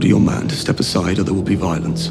order your man to step aside or there will be violence.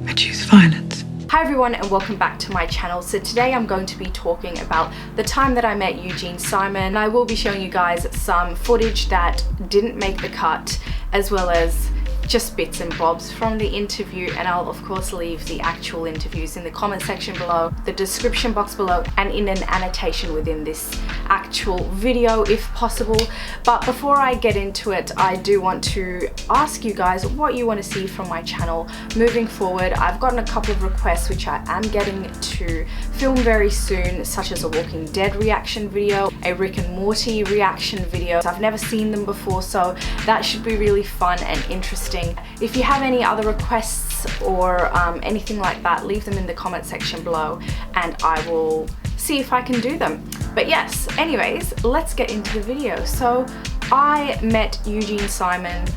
I choose violence. Hi everyone and welcome back to my channel. So today I'm going to be talking about the time that I met Eugene Simon. I will be showing you guys some footage that didn't make the cut, as well as just bits and bobs from the interview, and I'll of course leave the actual interviews in the comment section below, the description box below, and in an annotation within this actual video if possible. But before I get into it, I do want to ask you guys what you want to see from my channel moving forward. I've gotten a couple of requests which I am getting to film very soon, such as a Walking Dead reaction video, a Rick and Morty reaction video. I've never seen them before, so that should be really fun and interesting. If you have any other requests or anything like that, leave them in the comment section below and I will see if I can do them. But yes, anyways, let's get into the video. So I met Eugene Simon,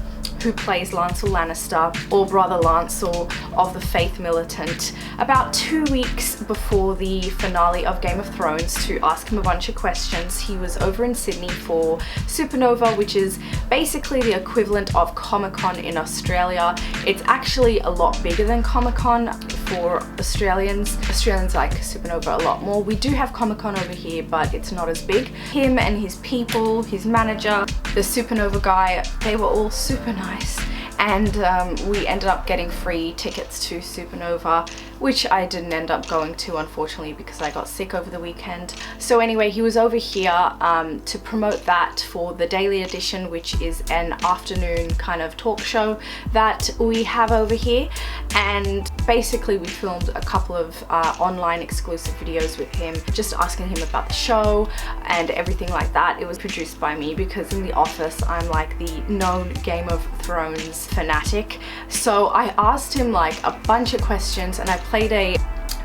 who plays Lancel Lannister, or brother Lancel of the Faith Militant, about 2 weeks before the finale of Game of Thrones to ask him a bunch of questions. He was over in Sydney for Supernova, which is basically the equivalent of Comic-Con in Australia. It's actually a lot bigger than Comic-Con for Australians. Australians like Supernova a lot more. We do have Comic-Con over here, but it's not as big. Him and his people, his manager, the Supernova guy, they were all super nice. And we ended up getting free tickets to Supernova, which I didn't end up going to, unfortunately, because I got sick over the weekend. So anyway, he was over here to promote that for the daily edition, which is an afternoon kind of talk show that we have over here. And basically we filmed a couple of online exclusive videos with him, just asking him about the show and everything like that. It was produced by me because in the office I'm like the known Game of Thrones fanatic. So I asked him like a bunch of questions and I played a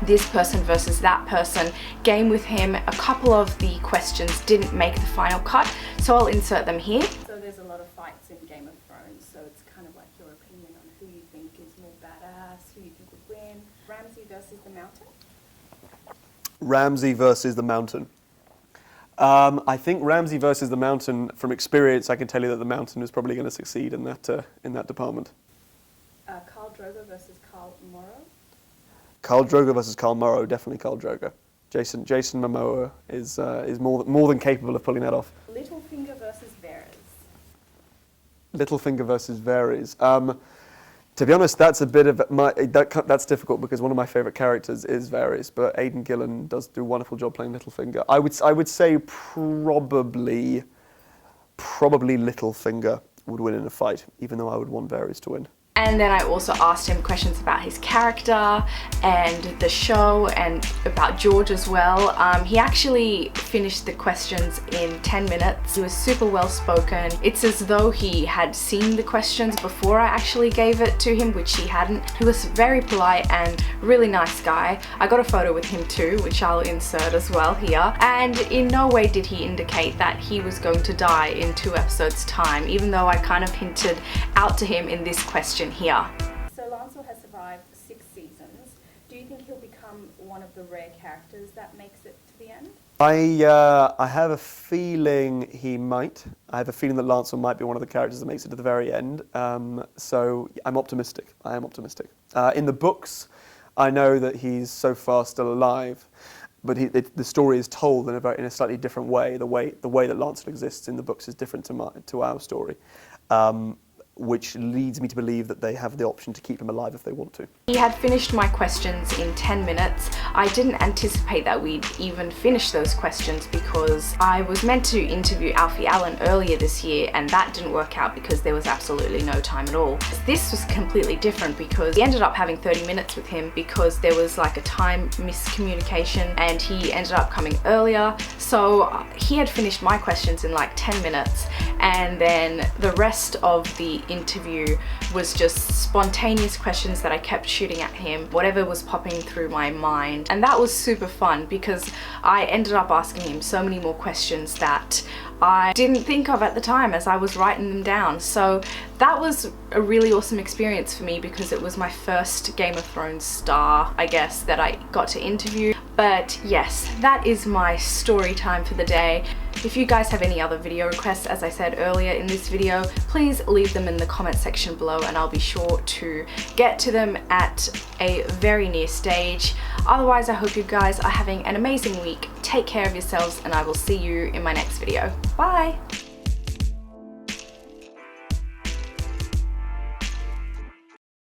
this person versus that person game with him. A couple of the questions didn't make the final cut, so I'll insert them here. So there's a lot of fights in Game of Thrones, so it's kind of like your opinion on who you think is more badass, who you think would win. Ramsay versus the Mountain? Ramsay versus the Mountain. I think Ramsay versus the Mountain, from experience, I can tell you that the Mountain is probably going to succeed in that department. Khal Drogo versus Khal Morrow? Khal Drogo versus Khal Morrow, definitely Khal Drogo. Jason Momoa is more than capable of pulling that off. Littlefinger versus Varys? Littlefinger versus Varys. To be honest, that's a bit of that's difficult because one of my favourite characters is Varys, but Aidan Gillen does do a wonderful job playing Littlefinger. I would say probably Littlefinger would win in a fight, even though I would want Varys to win. And then I also asked him questions about his character and the show and about George as well. He actually finished the questions in 10 minutes. He was super well spoken. It's as though he had seen the questions before I actually gave it to him, which he hadn't. He was very polite and really nice guy. I got a photo with him too, which I'll insert as well here. And in no way did he indicate that he was going to die in 2 episodes time, even though I kind of hinted out to him in this question here. So Lancel has survived 6 seasons. Do you think he'll become one of the rare characters that makes it to the end? I have a feeling he might. I have a feeling that Lancel might be one of the characters that makes it to the very end. So I'm optimistic. I am optimistic. In the books, I know that he's so far still alive, but the story is told in a slightly different way. The way that Lancel exists in the books is different to our story. Which leads me to believe that they have the option to keep him alive if they want to. He had finished my questions in 10 minutes. I didn't anticipate that we'd even finish those questions because I was meant to interview Alfie Allen earlier this year and that didn't work out because there was absolutely no time at all. This was completely different because we ended up having 30 minutes with him because there was like a time miscommunication and he ended up coming earlier. So he had finished my questions in like 10 minutes and then the rest of the interview was just spontaneous questions that I kept shooting at him, whatever was popping through my mind. And that was super fun because I ended up asking him so many more questions that I didn't think of at the time as I was writing them down. So that was a really awesome experience for me because it was my first Game of Thrones star, I guess, that I got to interview. But yes, that is my story time for the day. If you guys have any other video requests, as I said earlier in this video, please leave them in the comment section below and I'll be sure to get to them at a very near stage. Otherwise, I hope you guys are having an amazing week. Take care of yourselves and I will see you in my next video. Bye!